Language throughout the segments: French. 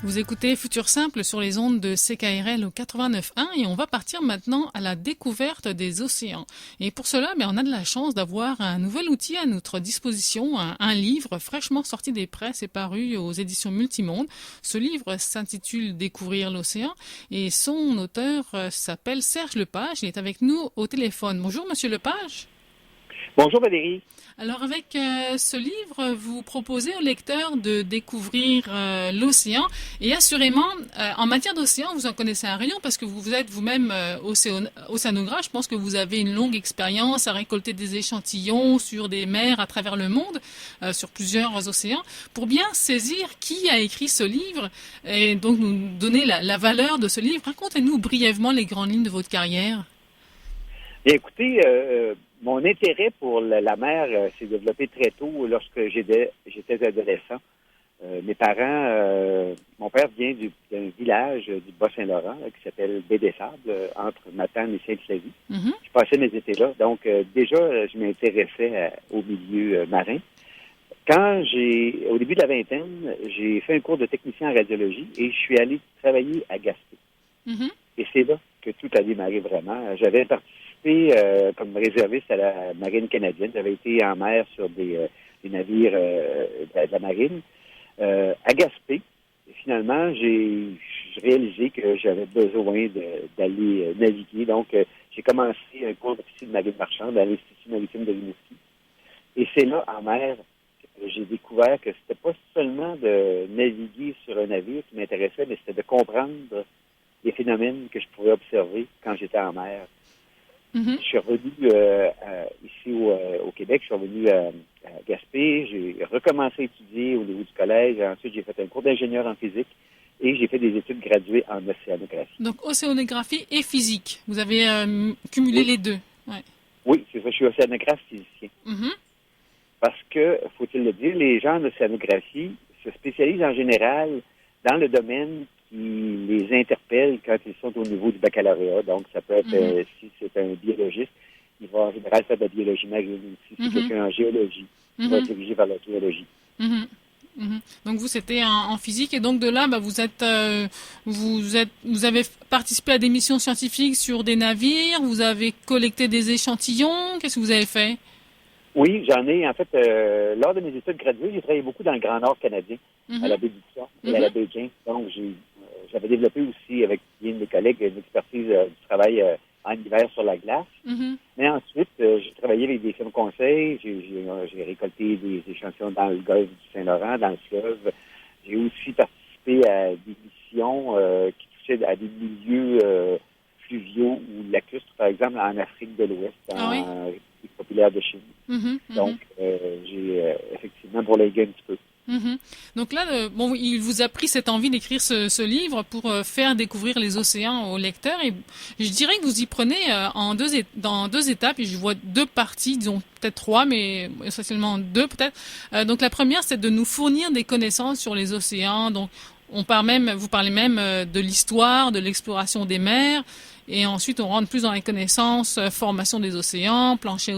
Vous écoutez Futur Simple sur les ondes de CKRL au 89.1 et on va partir maintenant à la découverte des océans. Et pour cela, on a de la chance d'avoir un nouvel outil à notre disposition, un livre fraîchement sorti des presses et paru aux éditions Multimonde. Ce livre s'intitule Découvrir l'océan et son auteur s'appelle Serge Lepage. Il est avec nous au téléphone. Bonjour Monsieur Lepage. Bonjour Valérie. Alors avec ce livre, vous proposez au lecteur de découvrir l'océan et assurément, en matière d'océan, vous en connaissez un rayon parce que vous êtes vous-même océanographe. Je pense que vous avez une longue expérience à récolter des échantillons sur des mers à travers le monde, sur plusieurs océans. Pour bien saisir qui a écrit ce livre et donc nous donner la valeur de ce livre, racontez-nous brièvement les grandes lignes de votre carrière. Bien, écoutez, mon intérêt pour la mer s'est développé très tôt lorsque j'étais adolescent. Mes parents, mon père vient d'un village du Bas-Saint-Laurent qui s'appelle Baie-des-Sables, entre Matane et Sainte-Flavie. Mm-hmm. Je passais mes étés là, donc déjà je m'intéressais au milieu marin. Au début de la vingtaine, j'ai fait un cours de technicien en radiologie et je suis allé travailler à Gaspé. Mm-hmm. Et c'est là que tout a démarré vraiment. J'avais participé comme réserviste à la marine canadienne. J'avais été en mer sur des navires de la marine. À Gaspé, et finalement, j'ai réalisé que j'avais besoin d'aller naviguer. Donc, j'ai commencé un cours d'officier de marine marchande à l'Institut maritime de Rimouski. Et c'est là, en mer, que j'ai découvert que c'était pas seulement de naviguer sur un navire qui m'intéressait, mais c'était de comprendre les phénomènes que je pouvais observer quand j'étais en mer. Mm-hmm. Je suis revenu ici au Québec, je suis revenu à Gaspé, j'ai recommencé à étudier au niveau du collège, ensuite j'ai fait un cours d'ingénieur en physique et j'ai fait des études graduées en océanographie. Donc océanographie et physique, vous avez cumulé les deux. Ouais. Oui, c'est ça, je suis océanographe physicien. Mm-hmm. Parce que, faut-il le dire, les gens en océanographie se spécialisent en général dans le domaine qui les interpelle quand ils sont au niveau du baccalauréat. Donc, ça peut être, si c'est un biologiste, il va en général faire de la biologie marine. Si c'est quelqu'un en géologie, il va être dirigé vers la géologie. Mm-hmm. Mm-hmm. Donc vous c'était en physique et donc de là vous avez participé à des missions scientifiques sur des navires, vous avez collecté des échantillons, qu'est-ce que vous avez fait? Oui, j'en ai. En fait, lors de mes études graduées, j'ai travaillé beaucoup dans le Grand Nord canadien, à la baie du Port et à la baie James. Donc, j'avais développé aussi avec bien de mes collègues une expertise du travail en hiver sur la glace. Mais ensuite, j'ai travaillé avec des firmes conseils. J'ai récolté des échantillons dans le golfe du Saint-Laurent, dans le fleuve. J'ai aussi participé à des missions qui touchaient à des milieux fluviaux ou lacustres, par exemple, en Afrique de l'Ouest, en République populaire de Chine. Donc, j'ai effectivement bourlingué un petit peu. Donc là, il vous a pris cette envie d'écrire ce livre pour faire découvrir les océans aux lecteurs. Et je dirais que vous y prenez dans deux étapes. Et je vois deux parties, disons peut-être trois, mais essentiellement deux peut-être. Donc la première, c'est de nous fournir des connaissances sur les océans. Donc vous parlez même de l'histoire, de l'exploration des mers. Et ensuite, on rentre plus dans les connaissances, formation des océans, plancher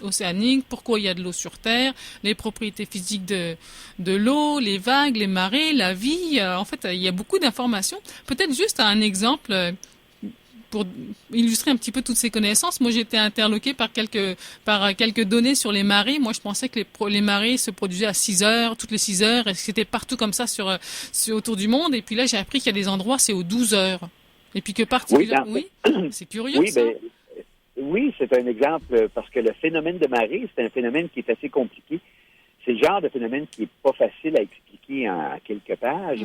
océanique, pourquoi il y a de l'eau sur Terre, les propriétés physiques de l'eau, les vagues, les marées, la vie. En fait, il y a beaucoup d'informations. Peut-être juste un exemple pour illustrer un petit peu toutes ces connaissances. Moi, j'ai été interloquée par quelques données sur les marées. Moi, je pensais que les marées se produisaient à 6 heures, toutes les 6 heures, et que c'était partout comme ça autour du monde. Et puis là, j'ai appris qu'il y a des endroits, c'est aux 12 heures. Et puis que particulièrement, oui, c'est curieux ça. Oui, c'est un exemple parce que le phénomène de marée, c'est un phénomène qui est assez compliqué. C'est le genre de phénomène qui est pas facile à expliquer en quelques pages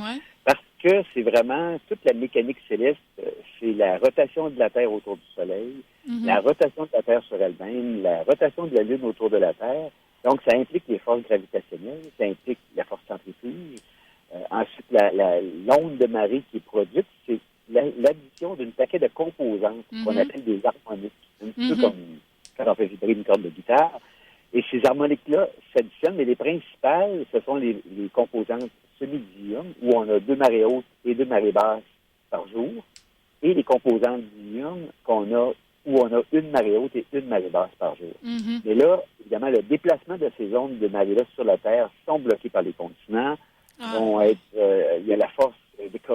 parce que c'est vraiment toute la mécanique céleste, c'est la rotation de la Terre autour du Soleil, la rotation de la Terre sur elle-même, la rotation de la Lune autour de la Terre. Donc, ça implique les forces gravitationnelles, ça implique la force centrifuge. Ensuite, l'onde de marée qui est produite, c'est l'addition d'une paquet de composantes qu'on appelle des harmoniques. Un petit peu comme quand on fait vibrer une corde de guitare. Et ces harmoniques-là s'additionnent, mais les principales, ce sont les composantes semi-diurnes, où on a 2 marées hautes et 2 marées basses par jour, et les composantes diurnes où on a 1 marée haute et 1 marée basse par jour. Mais là, évidemment, le déplacement de ces zones de marée-là sur la Terre sont bloquées par les continents. Il y a la force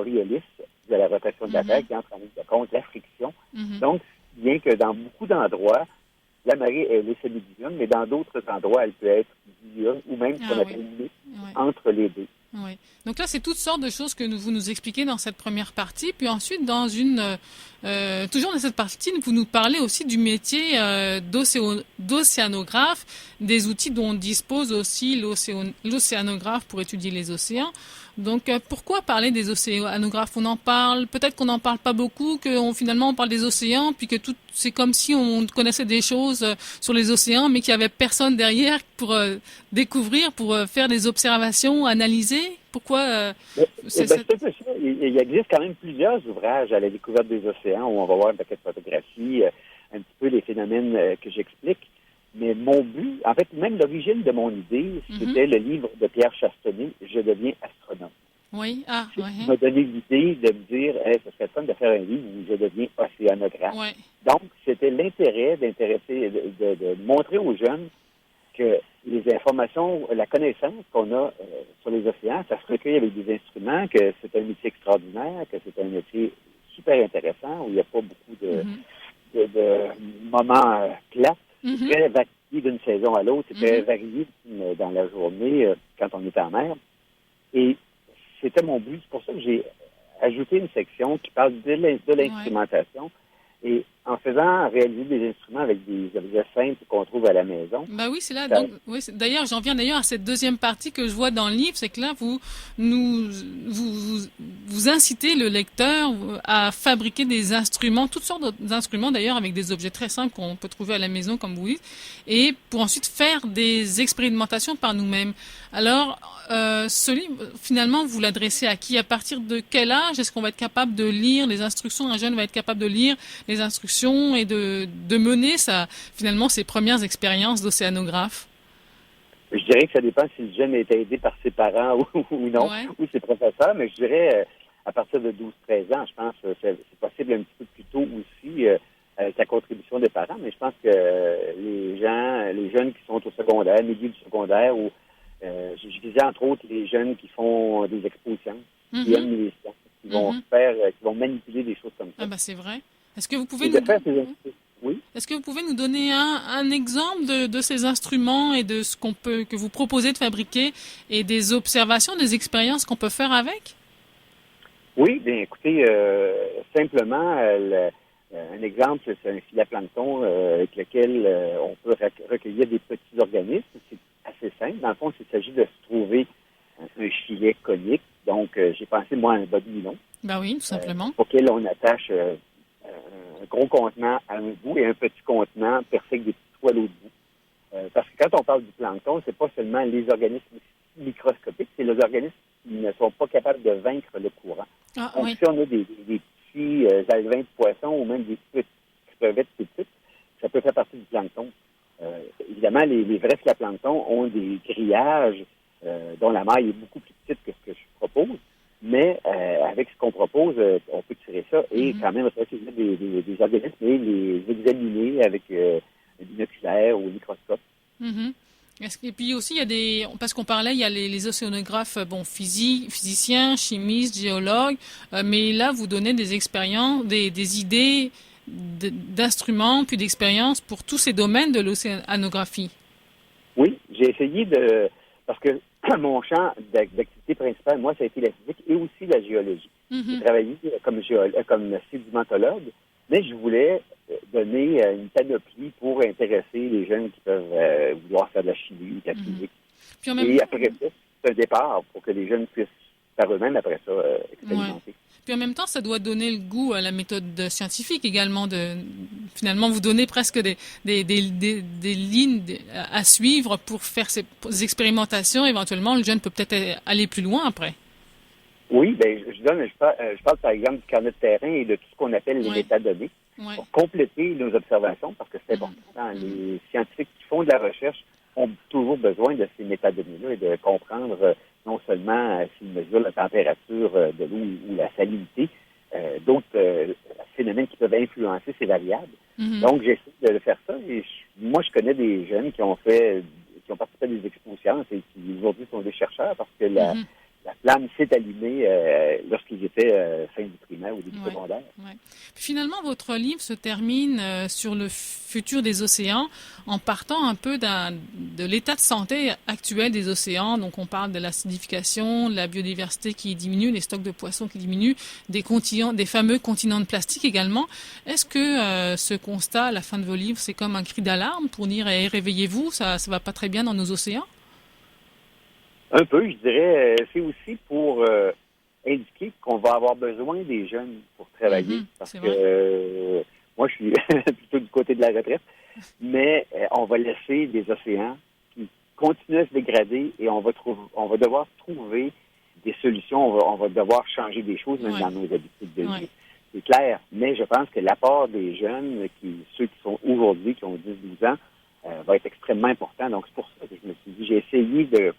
Coriolis de la rotation de la Terre qui entre en ligne de compte la friction. Donc, bien que dans beaucoup d'endroits, la marée, elle est semi-diurne, mais dans d'autres endroits, elle peut être diurne ou même ce qu'on appelle entre les deux. Oui. Donc là, c'est toutes sortes de choses que vous nous expliquez dans cette première partie. Puis ensuite, toujours dans cette partie, vous nous parlez aussi du métier d'océanographe, des outils dont dispose aussi l'océanographe pour étudier les océans. Donc, pourquoi parler des océanographes? On en parle, peut-être qu'on n'en parle pas beaucoup, finalement on parle des océans, puis que c'est comme si on connaissait des choses sur les océans, mais qu'il y avait personne derrière pour découvrir, pour faire des observations, analyser. Pourquoi c'est ça. Il existe quand même plusieurs ouvrages à la découverte des océans où on va voir un paquet de photographies, un petit peu les phénomènes que j'explique. Mais mon but, en fait, même l'origine de mon idée, c'était le livre de Pierre Chastonnet, « Je deviens astronome ». Oui, qui m'a donné l'idée de me dire, ça serait fun de faire un livre où je deviens océanographe. Ouais. Donc, c'était l'intérêt de montrer aux jeunes que les informations, la connaissance qu'on a sur les océans, ça se recueille avec des instruments, que c'est un métier extraordinaire, que c'est un métier super intéressant, où il n'y a pas beaucoup de moments plats. C'est très varié d'une saison à l'autre, c'est très varié dans la journée quand on est en mer. Et c'était mon but. C'est pour ça que j'ai ajouté une section qui parle de l'instrumentation. Et en faisant réaliser des instruments avec des objets simples qu'on trouve à la maison. Ben oui, c'est là. Donc, d'ailleurs, j'en viens à cette deuxième partie que je vois dans le livre, c'est que là, vous incitez le lecteur à fabriquer des instruments, toutes sortes d'instruments d'ailleurs, avec des objets très simples qu'on peut trouver à la maison, comme vous dites, et pour ensuite faire des expérimentations par nous-mêmes. Alors, ce livre, finalement, vous l'adressez à qui? À partir de quel âge est-ce qu'on va être capable de lire les instructions? Un jeune va être capable de lire les instructions et de mener finalement ses premières expériences d'océanographe? Je dirais que ça dépend si le jeune est aidé par ses parents ou non, ou ses professeurs, mais je dirais à partir de 12-13 ans, je pense que c'est possible un petit peu plus tôt aussi avec la contribution des parents, mais je pense que les jeunes qui sont au secondaire, milieu du secondaire, ou je disais entre autres les jeunes qui font des expositions, qui aiment les sciences, qui vont qui vont manipuler des choses comme ça. Ah ben c'est vrai. Est-ce que vous pouvez Est-ce que vous pouvez nous donner un exemple de ces instruments et de ce que vous proposez de fabriquer et des observations, des expériences qu'on peut faire avec? Oui, bien écoutez, simplement, un exemple, c'est un filet plancton avec lequel on peut recueillir des petits organismes. C'est assez simple. Dans le fond, il s'agit de se trouver un filet conique. Donc, j'ai pensé, moi, à un bas de nylon. Ben oui, tout simplement. Auquel on attache un gros contenant à un bout et un petit contenant percé avec des petits trous à l'autre bout. Parce que quand on parle du plancton, c'est pas seulement les organismes microscopiques, c'est les organismes qui ne sont pas capables de vaincre le courant. Donc, si on a des petits alevins de poissons ou même des petites crevettes petites, ça peut faire partie du plancton. Évidemment, les vrais planctons ont des grillages dont la maille est beaucoup plus petite que ce que je propose. Mais avec ce qu'on propose, on peut tirer ça et quand même recueillir des organismes et les examiner avec un binoculaire ou un microscope. Et puis aussi, parce qu'on parlait, il y a les océanographes, physiciens, chimistes, géologues, mais là, vous donnez des expériences, des idées d'instruments, puis d'expériences pour tous ces domaines de l'océanographie. Oui, j'ai essayé parce que mon champ d'activité principale, moi, ça a été la physique et aussi la géologie. J'ai travaillé comme sédimentologue, mais je voulais donner une panoplie pour intéresser les jeunes qui peuvent vouloir faire de la chimie ou de la physique. Et après ça, c'est un départ pour que les jeunes puissent, par eux-mêmes, après ça, expérimenter. Puis en même temps, ça doit donner le goût à la méthode scientifique également, finalement vous donner presque des lignes à suivre pour faire ces expérimentations. Éventuellement, le jeune peut peut-être aller plus loin après. Oui, je parle par exemple du carnet de terrain et de tout ce qu'on appelle les métadonnées pour compléter nos observations, parce que c'est important. Les scientifiques qui font de la recherche ont toujours besoin de ces métadonnées-là et de comprendre non seulement s'ils mesurent la température de l'eau ou la salinité, d'autres phénomènes qui peuvent influencer ces variables. Donc, j'essaie de faire ça. Et moi, je connais des jeunes qui ont participé à des expositions et qui aujourd'hui sont des chercheurs parce que la flamme s'est allumée lorsqu'ils étaient fin du primaire ou début secondaire. Ouais. Finalement, votre livre se termine sur le futur des océans en partant un peu de l'état de santé actuel des océans. Donc, on parle de l'acidification, de la biodiversité qui diminue, les stocks de poissons qui diminuent, des fameux continents de plastique également. Est-ce que ce constat, à la fin de vos livres, c'est comme un cri d'alarme pour dire hey, réveillez-vous, ça va pas très bien dans nos océans? Un peu, je dirais. C'est aussi pour indiquer qu'on va avoir besoin des jeunes pour travailler. Parce que moi, je suis plutôt du côté de la retraite, mais on va laisser des océans qui continuent à se dégrader et on va devoir trouver des solutions. On va devoir changer des choses, même dans nos habitudes de vie. C'est clair, mais je pense que l'apport des jeunes, ceux qui sont aujourd'hui, qui ont 10-12 ans, va être extrêmement important. Donc, c'est pour ça que je me suis dit, j'ai essayé de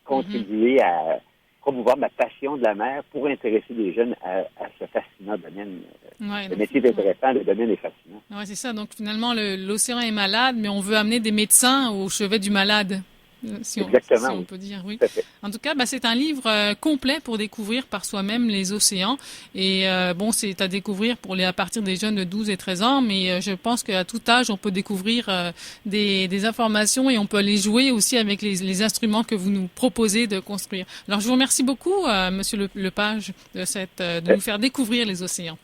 contribuer à promouvoir ma passion de la mer pour intéresser les jeunes à ce fascinant domaine. Le métier est intéressant, le domaine est fascinant. Oui, c'est ça. Donc, finalement, l'océan est malade, mais on veut amener des médecins au chevet du malade. Exactement. Si on peut dire, oui. En tout cas, c'est un livre complet pour découvrir par soi-même les océans. Et c'est à découvrir à partir des jeunes de 12 et 13 ans, mais je pense qu'à tout âge, on peut découvrir des informations et on peut les jouer aussi avec les instruments que vous nous proposez de construire. Alors, je vous remercie beaucoup, Monsieur Lepage, de nous faire découvrir les océans.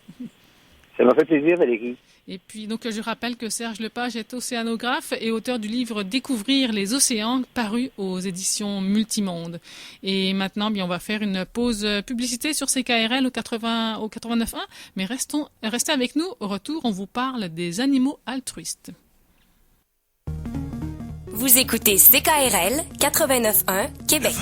Ça m'a fait plaisir, Valérie. Et puis, donc, je rappelle que Serge Lepage est océanographe et auteur du livre Découvrir les océans, paru aux éditions Multimonde. Et maintenant, on va faire une pause publicité sur CKRL au 89.1. Mais restez avec nous. Au retour, on vous parle des animaux altruistes. Vous écoutez CKRL 89.1 Québec.